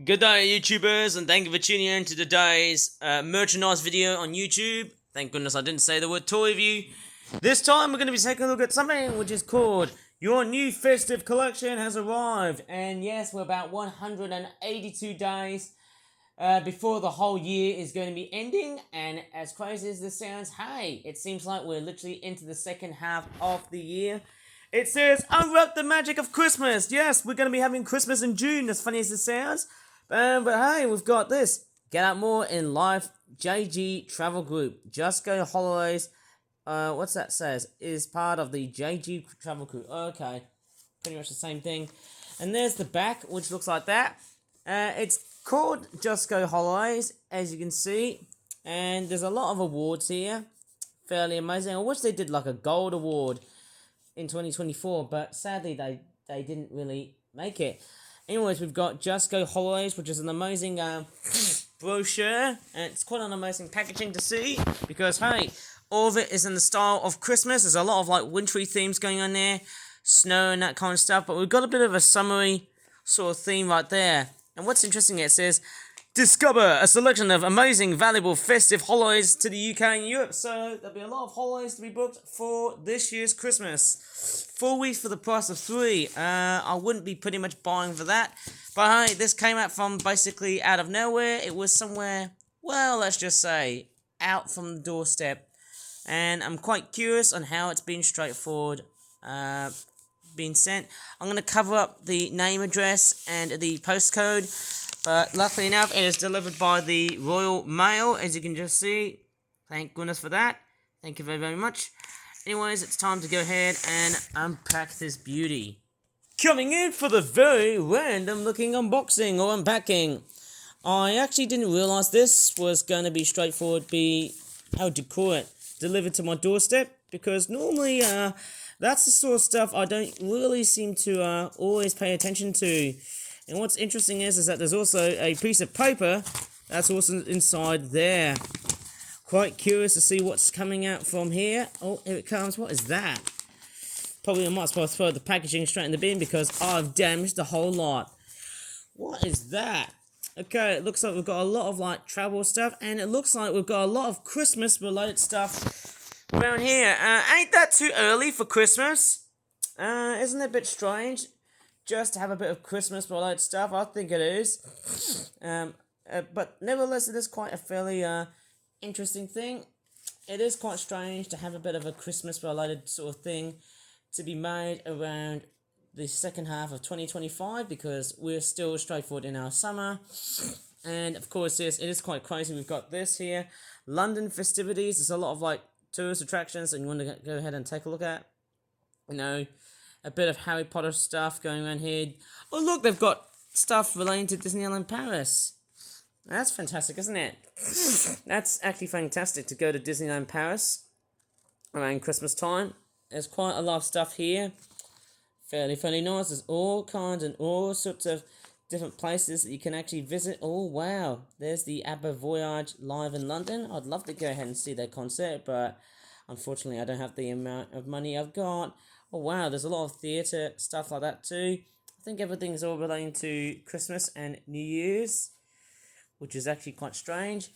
Good day, YouTubers, and thank you for tuning in to today's merchandise video on YouTube. Thank goodness I didn't say the word toy review. This time we're going to be taking a look at something which is called Your New Festive Collection Has Arrived. And yes, we're about 182 days before the whole year is going to be ending. And as crazy as this sounds, hey, it seems like we're literally into the second half of the year. It says, unwrap the magic of Christmas. Yes, we're going to be having Christmas in June, as funny as it sounds. But hey, we've got this. Get out more in life. JG Travel Group. Just Go Holidays. What's that says? Is part of the JG Travel Group. Okay. Pretty much the same thing. And there's the back, which looks like that. It's called Just Go Holidays, as you can see. And there's a lot of awards here. Fairly amazing. I wish they did like a gold award in 2024, but sadly they didn't really make it. Anyways, we've got Just Go Holidays, which is an amazing brochure, and it's quite an amazing packaging to see, because hey, all of it is in the style of Christmas. There's a lot of like wintry themes going on there, snow and that kind of stuff, but we've got a bit of a summery sort of theme right there. And what's interesting, it says, discover a selection of amazing, valuable, festive holidays to the UK and Europe. So there'll be a lot of holidays to be booked for this year's Christmas. 4 weeks for the price of 3. I wouldn't be pretty much buying for that. But hey, this came out from basically out of nowhere. It was somewhere, well, let's just say, out from the doorstep. And I'm quite curious on how it's been straightforward being sent. I'm going to cover up the name, address, and the postcode. But luckily enough, it is delivered by the Royal Mail, as you can just see. Thank goodness for that. Thank you very, very much. Anyways, it's time to go ahead and unpack this beauty. Coming in for the very random looking unboxing or unpacking. I actually didn't realise this was going to be straightforward, how to call it, delivered to my doorstep. Because normally, that's the sort of stuff I don't really seem to always pay attention to. And what's interesting is that there's also a piece of paper that's also inside there. Quite curious to see what's coming out from here. Oh, here it comes. What is that? Probably I might as well throw the packaging straight in the bin because I've damaged the whole lot. What is that? Okay, it looks like we've got a lot of like travel stuff, and it looks like we've got a lot of Christmas related stuff around here. Ain't that too early for Christmas? Isn't it a bit strange? Just to have a bit of Christmas related stuff, I think it is. But nevertheless, it is quite a fairly interesting thing. It is quite strange to have a bit of a Christmas related sort of thing to be made around the second half of 2025, because we're still straightforward in our summer. And of course, yes, it is quite crazy. We've got this here, London festivities. There's a lot of like tourist attractions that you want to go ahead and take a look at. You know, a bit of Harry Potter stuff going on here. Oh look, they've got stuff relating to Disneyland Paris. That's fantastic, isn't it? That's actually fantastic to go to Disneyland Paris around Christmas time. There's quite a lot of stuff here. Fairly nice. There's all kinds and all sorts of different places that you can actually visit. Oh wow, there's the ABBA Voyage live in London. I'd love to go ahead and see their concert, but unfortunately I don't have the amount of money I've got. Oh wow, there's a lot of theatre stuff like that too. I think everything's all relating to Christmas and New Year's, which is actually quite strange.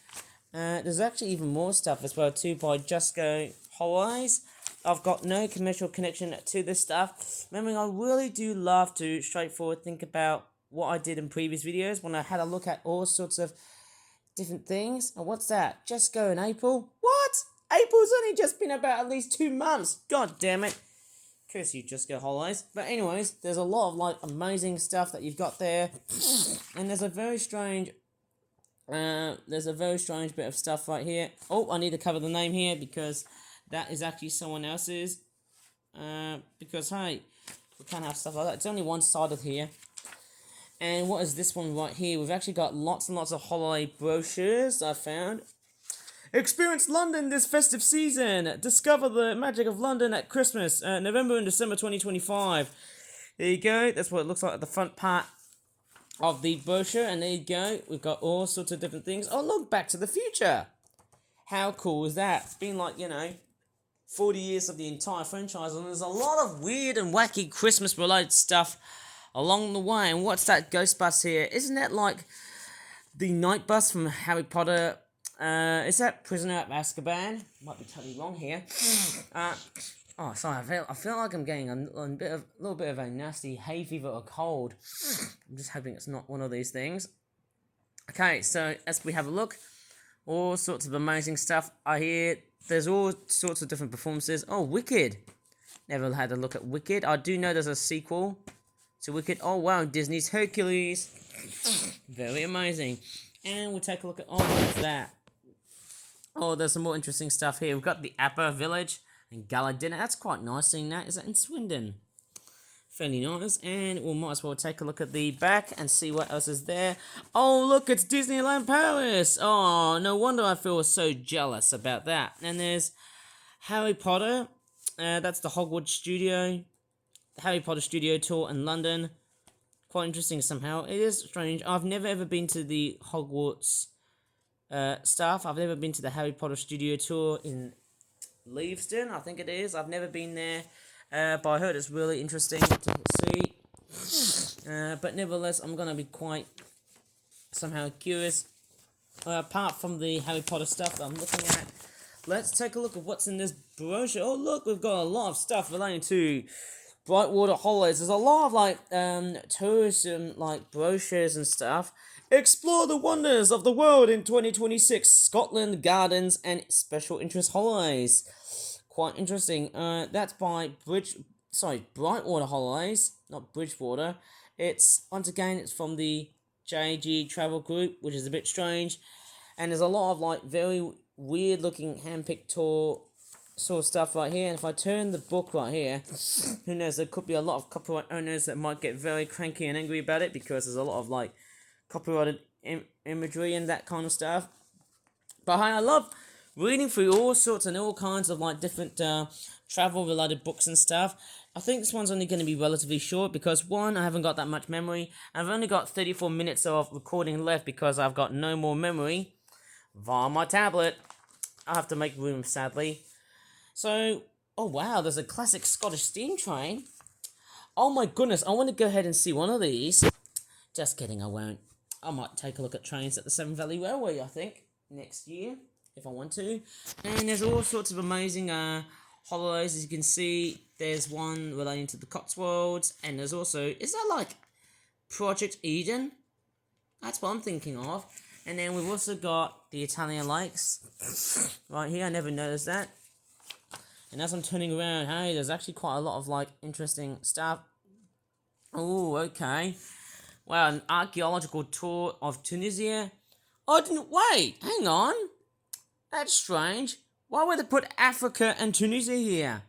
There's actually even more stuff as well too by Just Go Holidays. I've got no commercial connection to this stuff. Remember, I really do love to straightforward think about what I did in previous videos when I had a look at all sorts of different things. And what's that? Just Go in April? What? April's only just been about at least 2 months. God damn it. Curse you, Just Go Holidays. But anyways, there's a lot of like amazing stuff that you've got there. And there's a very strange bit of stuff right here. Oh, I need to cover the name here because that is actually someone else's. Because hey, we can't have stuff like that. It's only one-sided here. And what is this one right here? We've actually got lots and lots of holiday brochures I found. Experience London this festive season. Discover the magic of London at Christmas, November and December 2025. There you go. That's what it looks like at the front part of the brochure. And there you go. We've got all sorts of different things. Oh, look, Back to the Future. How cool is that? It's been like, 40 years of the entire franchise, and there's a lot of weird and wacky Christmas-related stuff along the way. And what's that ghost bus here? Isn't that like the night bus from Harry Potter? Is that Prisoner of Azkaban? Might be totally wrong here. Oh, sorry. I feel like I'm getting a little bit of a nasty hay fever or cold. I'm just hoping it's not one of these things. Okay, so as we have a look, all sorts of amazing stuff. I hear there's all sorts of different performances. Oh, Wicked. Never had a look at Wicked. I do know there's a sequel to Wicked. Oh, wow, Disney's Hercules. Very amazing. And we'll take a look at, oh, what's that? Oh, there's some more interesting stuff here. We've got the Appa Village and Gala Dinner. That's quite nice seeing that. Is that in Swindon? Fairly nice. And we might as well take a look at the back and see what else is there. Oh, look, it's Disneyland Paris. Oh, no wonder I feel so jealous about that. And there's Harry Potter. That's the Hogwarts studio. The Harry Potter studio tour in London. Quite interesting somehow. It is strange. I've never ever been to the Hogwarts stuff. I've never been to the Harry Potter studio tour in Leavesden, I think it is. I've never been there, but I heard it's really interesting to see. But nevertheless, I'm going to be quite somehow curious. Apart from the Harry Potter stuff that I'm looking at, let's take a look at what's in this brochure. Oh, look, we've got a lot of stuff relating to Brightwater Holidays. There's a lot of, like, tourism, like, brochures and stuff. Explore the wonders of the world in 2026. Scotland Gardens and Special Interest Holidays. Quite interesting. That's by Brightwater Holidays, not Bridgewater. Once again, it's from the JG Travel Group, which is a bit strange. And there's a lot of, like, very weird looking hand-picked tour sort of stuff right here. And if I turn the book right here, who knows, there could be a lot of copyright owners that might get very cranky and angry about it, because there's a lot of, like, copyrighted imagery and that kind of stuff. But hey, I love reading through all sorts and all kinds of, like, different travel related books and stuff. I think this one's only going to be relatively short because, one, I haven't got that much memory. I've only got 34 minutes of recording left because I've got no more memory via my tablet. I have to make room, sadly. So, oh wow, there's a classic Scottish steam train. Oh my goodness, I want to go ahead and see one of these. Just kidding, I won't. I might take a look at trains at the Severn Valley Railway, I think, next year, if I want to. And there's all sorts of amazing holidays. As you can see, there's one relating to the Cotswolds, and there's also, is that like Project Eden? That's what I'm thinking of. And then we've also got the Italian Lakes right here. I never noticed that. And as I'm turning around, hey, there's actually quite a lot of, like, interesting stuff. Oh, okay. Wow, an archaeological tour of Tunisia. Oh, wait, hang on. That's strange. Why would they put Africa and Tunisia here?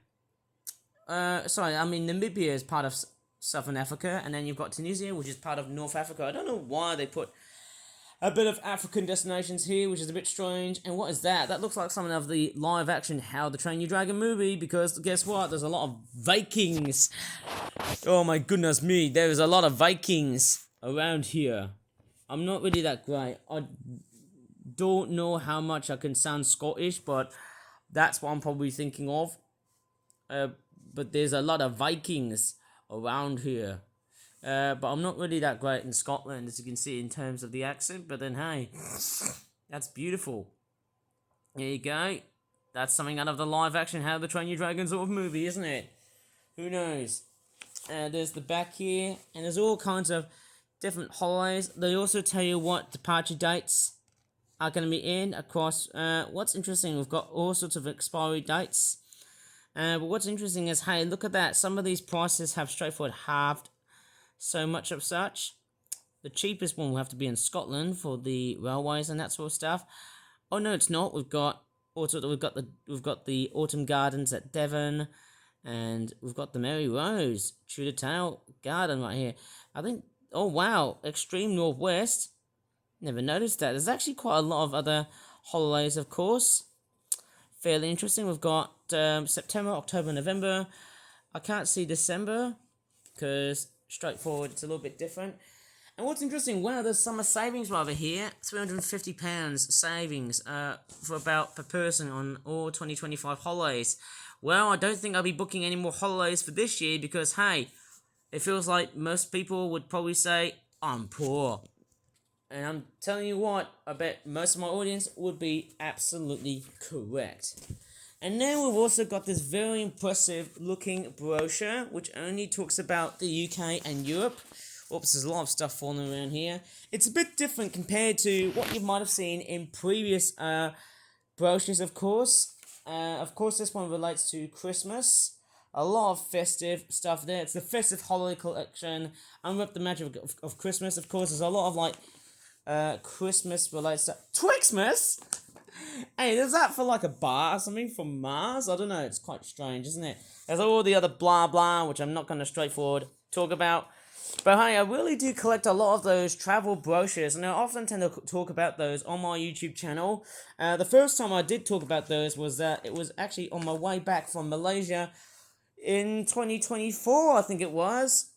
Sorry, I mean, Namibia is part of Southern Africa, and then you've got Tunisia, which is part of North Africa. I don't know why they put a bit of African destinations here, which is a bit strange. And what is that? That looks like something of the live-action How to Train Your Dragon movie, because guess what? There's a lot of Vikings. Oh my goodness me, there is a lot of Vikings around here. I'm not really that great. I don't know how much I can sound Scottish, but that's what I'm probably thinking of. But there's a lot of Vikings around here. But I'm not really that great in Scotland, as you can see in terms of the accent. But then, hey, that's beautiful. There you go. That's something out of the live-action How to Train Your Dragon sort of movie, isn't it? Who knows? There's the back here, and there's all kinds of different holidays. They also tell you what departure dates are going to be in across. What's interesting, we've got all sorts of expiry dates. But what's interesting is, hey, look at that. Some of these prices have straightforward halved so much of such. The cheapest one will have to be in Scotland for the railways and that sort of stuff. Oh no, it's not. We've got the Autumn Gardens at Devon, and we've got the Mary Rose Trudeau Garden right here. I think. Oh wow, Extreme Northwest. Never noticed that. There's actually quite a lot of other holidays, of course. Fairly interesting. We've got September, October, November. I can't see December because straightforward, it's a little bit different. And what's interesting, wow, there's summer savings right over here. £350 savings for about per person on all 2025 holidays. Well, I don't think I'll be booking any more holidays for this year because, hey, it feels like most people would probably say, I'm poor. And I'm telling you what, I bet most of my audience would be absolutely correct. And then we've also got this very impressive looking brochure, which only talks about the UK and Europe. Oops, there's a lot of stuff falling around here. It's a bit different compared to what you might have seen in previous brochures, of course. Of course, this one relates to Christmas. A lot of festive stuff there. It's the festive holiday collection. Unwrap the magic of Christmas. Of course, there's a lot of like Christmas related stuff. Twixmas? Hey, is that for like a bar or something from Mars? I don't know. It's quite strange, isn't it? There's all the other blah blah, which I'm not going to straightforward talk about. But hey, I really do collect a lot of those travel brochures, and I often tend to talk about those on my YouTube channel. The first time I did talk about those was that it was actually on my way back from Malaysia in 2024, I think it was.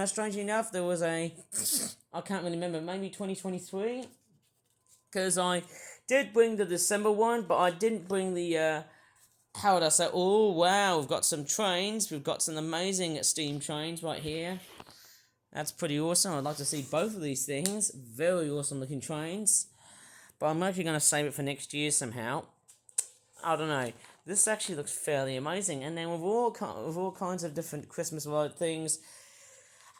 Strangely enough, there was I can't really remember, maybe 2023, because I did bring the December one, but I didn't bring the, how would I say, oh wow, we've got some trains, we've got some amazing steam trains right here. That's pretty awesome. I'd like to see both of these things. Very awesome looking trains. But I'm actually going to save it for next year somehow. I don't know. This actually looks fairly amazing. And then with all kinds of different Christmas-related things.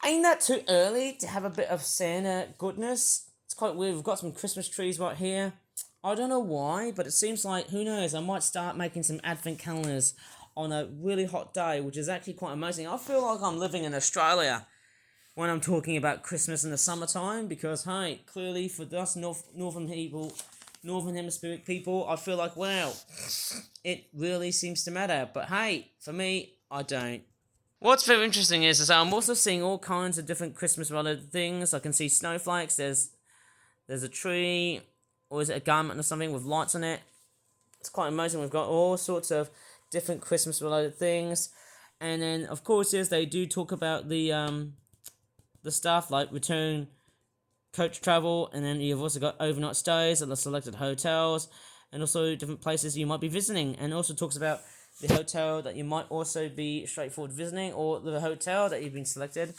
Ain't that too early to have a bit of Santa goodness? It's quite weird. We've got some Christmas trees right here. I don't know why, but it seems like, who knows, I might start making some advent calendars on a really hot day, which is actually quite amazing. I feel like I'm living in Australia when I'm talking about Christmas in the summertime, because, hey, clearly for us northern people, northern hemispheric people, I feel like, wow, it really seems to matter. But hey, for me, I don't. What's very interesting is I'm also seeing all kinds of different Christmas-related things. I can see snowflakes, there's a tree, or is it a garment or something with lights on it? It's quite amazing. We've got all sorts of different Christmas-related things. And then, of course, yes, they do talk about the stuff like return coach travel, and then you've also got overnight stays at the selected hotels, and also different places you might be visiting, and also talks about the hotel that you might also be straightforward visiting, or the hotel that you've been selected,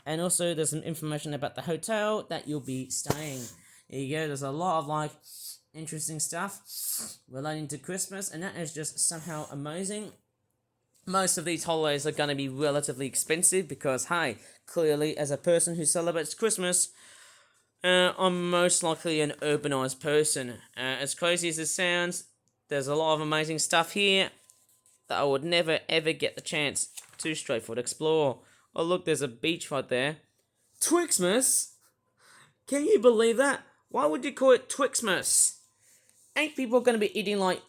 and also there's some information about the hotel that you'll be staying. There you go. There's a lot of like interesting stuff relating to Christmas, and that is just somehow amazing. Most of these holidays are going to be relatively expensive because, hey, clearly as a person who celebrates Christmas, I'm most likely an urbanized person. As crazy as it sounds, there's a lot of amazing stuff here that I would never ever get the chance to straightforward explore. Oh look, there's a beach right there. Twixmas? Can you believe that? Why would you call it Twixmas? Ain't people going to be eating like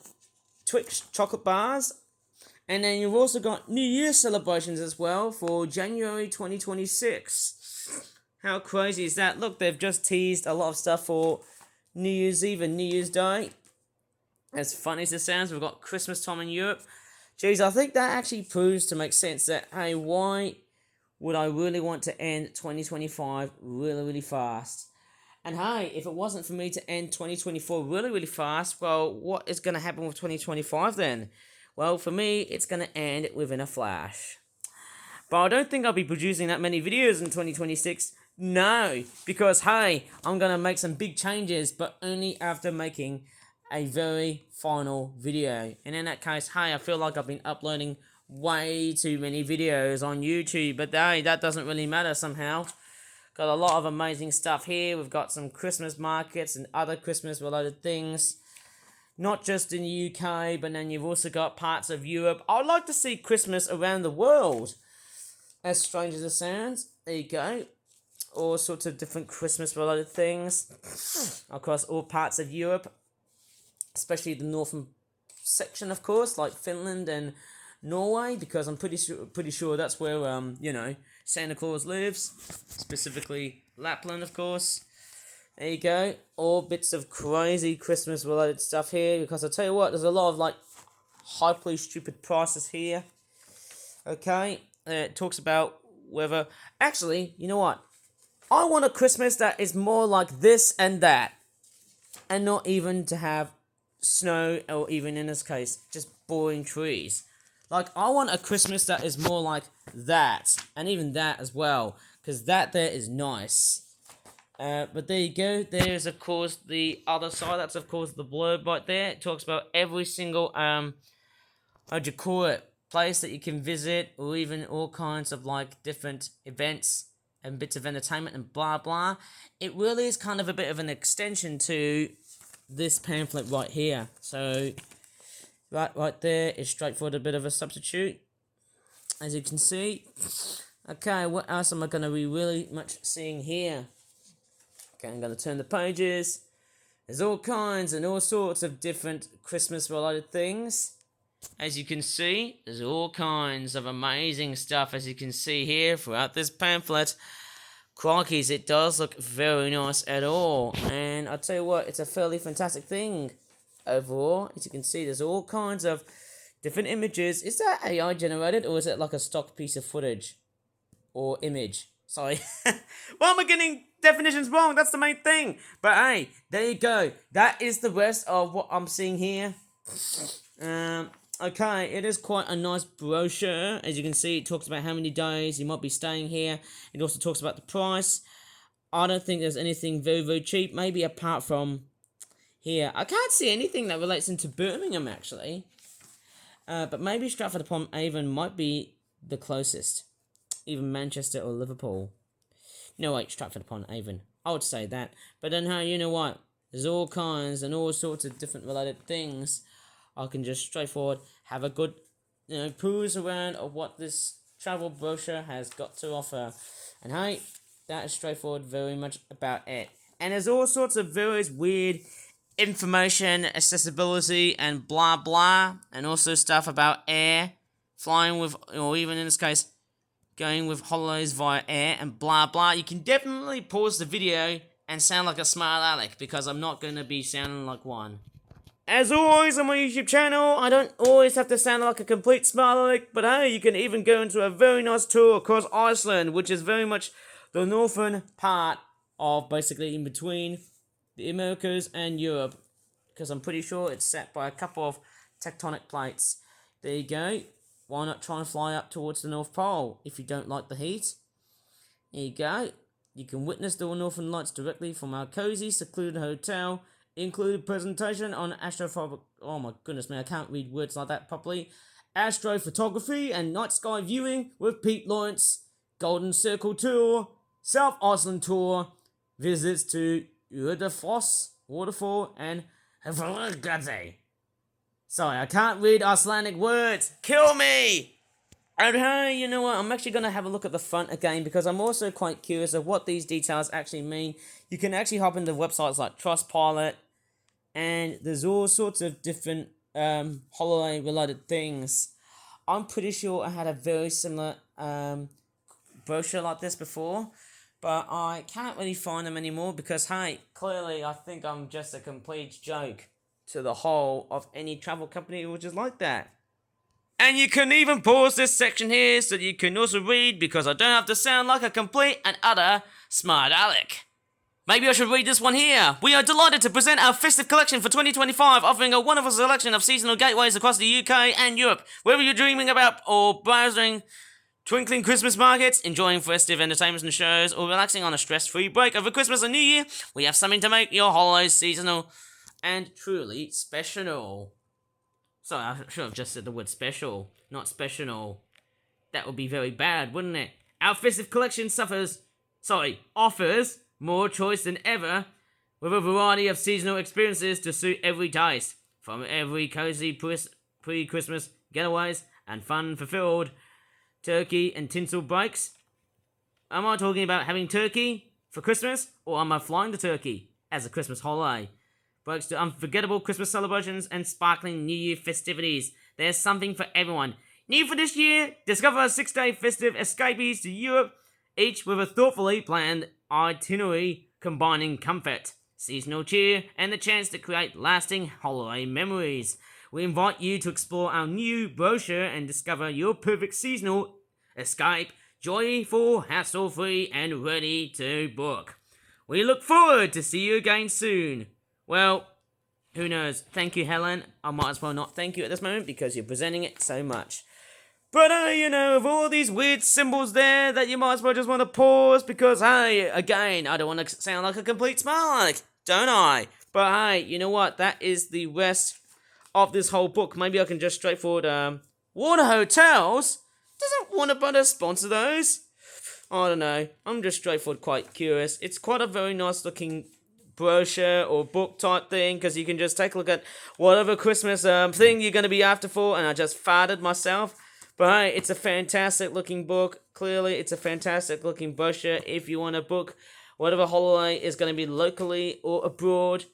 Twix chocolate bars? And then you've also got New Year's celebrations as well for January 2026. How crazy is that? Look, they've just teased a lot of stuff for New Year's Eve and New Year's Day. As funny as it sounds, we've got Christmas time in Europe. Jeez, I think that actually proves to make sense that, hey, why would I really want to end 2025 really, really fast? And hey, if it wasn't for me to end 2024 really, really fast, well, what is going to happen with 2025 then? Well, for me, it's going to end within a flash. But I don't think I'll be producing that many videos in 2026. No, because, hey, I'm going to make some big changes, but only after making a very final video. And in that case, hey, I feel like I've been uploading way too many videos on YouTube. But hey, that doesn't really matter somehow. Got a lot of amazing stuff here. We've got some Christmas markets and other Christmas-related things. Not just in the UK, but then you've also got parts of Europe. I'd like to see Christmas around the world. As strange as it sounds, there you go. All sorts of different Christmas-related things across all parts of Europe. Especially the northern section, of course, like Finland and Norway, because I'm pretty sure that's where, Santa Claus lives. Specifically Lapland, of course. There you go. All bits of crazy Christmas-related stuff here. Because I'll tell you what, there's a lot of, like, hyperly stupid prices here. Okay. It talks about whether... Actually, you know what? I want a Christmas that is more like this and that. And not even to have snow, or even in this case, just boring trees. Like, I want a Christmas that is more like that, and even that as well, because that there is nice. But there you go. There's of course the other side. That's of course the blurb right there. It talks about every single how'd you call it, place that you can visit, or even all kinds of like different events and bits of entertainment and blah blah. It really is kind of a bit of an extension to this pamphlet right here. So right there is straightforward, a bit of a substitute, as you can see. Okay, what else am I going to be really much seeing here? Okay, I'm going to turn the pages. There's all kinds and all sorts of different Christmas related things. As you can see, there's all kinds of amazing stuff, as you can see here throughout this pamphlet. Crikeys, it does look very nice at all. And I'll tell you what, it's a fairly fantastic thing overall. As you can see, there's all kinds of different images. Is that AI generated, or is it like a stock piece of footage? Or image? Sorry. Why am I getting definitions wrong? That's the main thing. But hey, there you go. That is the rest of what I'm seeing here. Okay, it is quite a nice brochure. As you can see, it talks about how many days you might be staying here. It also talks about the price. I don't think there's anything very, very cheap. Maybe apart from here. I can't see anything that relates into Birmingham, actually. But maybe Stratford-upon-Avon might be the closest. Even Manchester or Liverpool. No, wait, Stratford-upon-Avon. I would say that. But then, hey, you know what? There's all kinds and all sorts of different related things. I can just straightforward have a good, peruse around of what this travel brochure has got to offer. And hey, that is straightforward, very much about it. And there's all sorts of various weird information, accessibility, and blah blah, and also stuff about air, flying with, or even in this case, going with holidays via air, and blah blah. You can definitely pause the video and sound like a smart aleck, because I'm not going to be sounding like one. As always on my YouTube channel, I don't always have to sound like a complete smart aleck, but hey, you can even go into a very nice tour across Iceland, which is very much the northern part of basically in between the Americas and Europe, because I'm pretty sure it's set by a couple of tectonic plates. There you go. Why not try and fly up towards the North Pole if you don't like the heat? There you go. You can witness the Northern Lights directly from our cozy, secluded hotel. Included presentation on astrophobic. Oh my goodness, man, I can't read words like that properly. Astrophotography and night sky viewing with Pete Lawrence. Golden Circle tour. South Iceland tour. Visits to Urdafoss waterfall and Hvalgadze. Sorry, I can't read Icelandic words. Kill me! And hey, you know what? I'm actually going to have a look at the front again, because I'm also quite curious of what these details actually mean. You can actually hop into websites like Trustpilot, and there's all sorts of different holiday-related things. I'm pretty sure I had a very similar brochure like this before, but I can't really find them anymore because, hey, clearly I think I'm just a complete joke to the whole of any travel company which is like that. And you can even pause this section here so that you can also read, because I don't have to sound like a complete and utter smart aleck. Maybe I should read this one here. We are delighted to present our festive collection for 2025, offering a wonderful selection of seasonal gateways across the UK and Europe. Whether you're dreaming about or browsing twinkling Christmas markets, enjoying festive entertainments and shows, or relaxing on a stress-free break over Christmas and New Year, we have something to make your holidays seasonal and truly special. Sorry, I should have just said the word special, not special. That would be very bad, wouldn't it? Our festive collection offers more choice than ever, with a variety of seasonal experiences to suit every taste. From every cozy pre-Christmas getaways and fun-fulfilled turkey and tinsel breaks. Am I talking about having turkey for Christmas, or am I flying to Turkey as a Christmas holiday? Breaks to unforgettable Christmas celebrations and sparkling New Year festivities. There's something for everyone. New for this year, discover 6-day festive escapees to Europe, each with a thoughtfully planned itinerary combining comfort, seasonal cheer, and the chance to create lasting holiday memories. We invite you to explore our new brochure and discover your perfect seasonal escape, joyful, hassle-free, and ready to book. We look forward to see you again soon. Well, who knows? Thank you, Helen. I might as well not thank you at this moment because you're presenting it so much. But you know, of all these weird symbols there, that you might as well just want to pause because, hey, again, I don't want to sound like a complete smart, don't I? But hey, you know what? That is the rest of this whole book. Maybe I can just straightforward, Warner Hotels? Doesn't Warner Brothers sponsor those? I don't know. I'm just straightforward quite curious. It's quite a very nice looking brochure or book type thing, because you can just take a look at whatever Christmas thing you're going to be after for, and I just farted myself. But hey, it's a fantastic looking book. Clearly, it's a fantastic looking brochure if you want to book whatever holiday is going to be locally or abroad.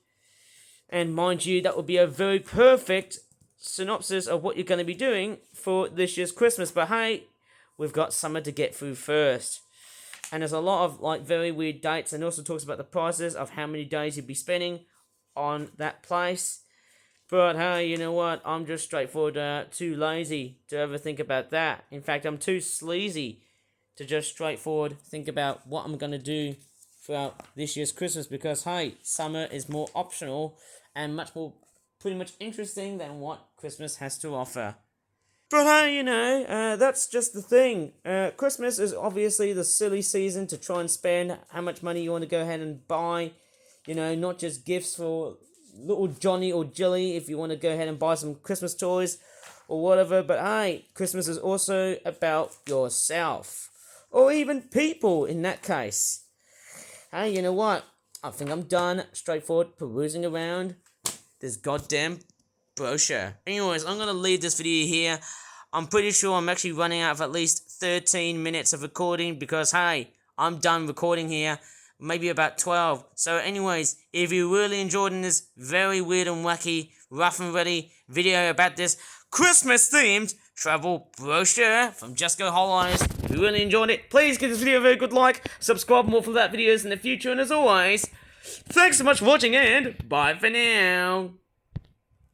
And mind you, that would be a very perfect synopsis of what you're going to be doing for this year's Christmas. But hey, we've got summer to get through first. And there's a lot of like very weird dates, and also talks about the prices of how many days you'd be spending on that place. But hey, you know what? I'm just straightforward too lazy to ever think about that. In fact, I'm too sleazy to just straightforward think about what I'm going to do throughout this year's Christmas, because hey, summer is more optional and much more pretty much interesting than what Christmas has to offer. But hey, you know, that's just the thing. Christmas is obviously the silly season to try and spend how much money you want to go ahead and buy. You know, not just gifts for little Johnny or Jilly if you want to go ahead and buy some Christmas toys or whatever. But hey, Christmas is also about yourself. Or even people in that case. Hey, you know what? I think I'm done straightforward perusing around this goddamn brochure. Anyways, I'm going to leave this video here. I'm pretty sure I'm actually running out of at least 13 minutes of recording because, hey, I'm done recording here. Maybe about 12. So anyways, if you really enjoyed this very weird and wacky, rough and ready video about this Christmas-themed travel brochure from Just Go Holidays, if you really enjoyed it, please give this video a very good like, subscribe for more for that videos in the future, and as always, thanks so much for watching and bye for now.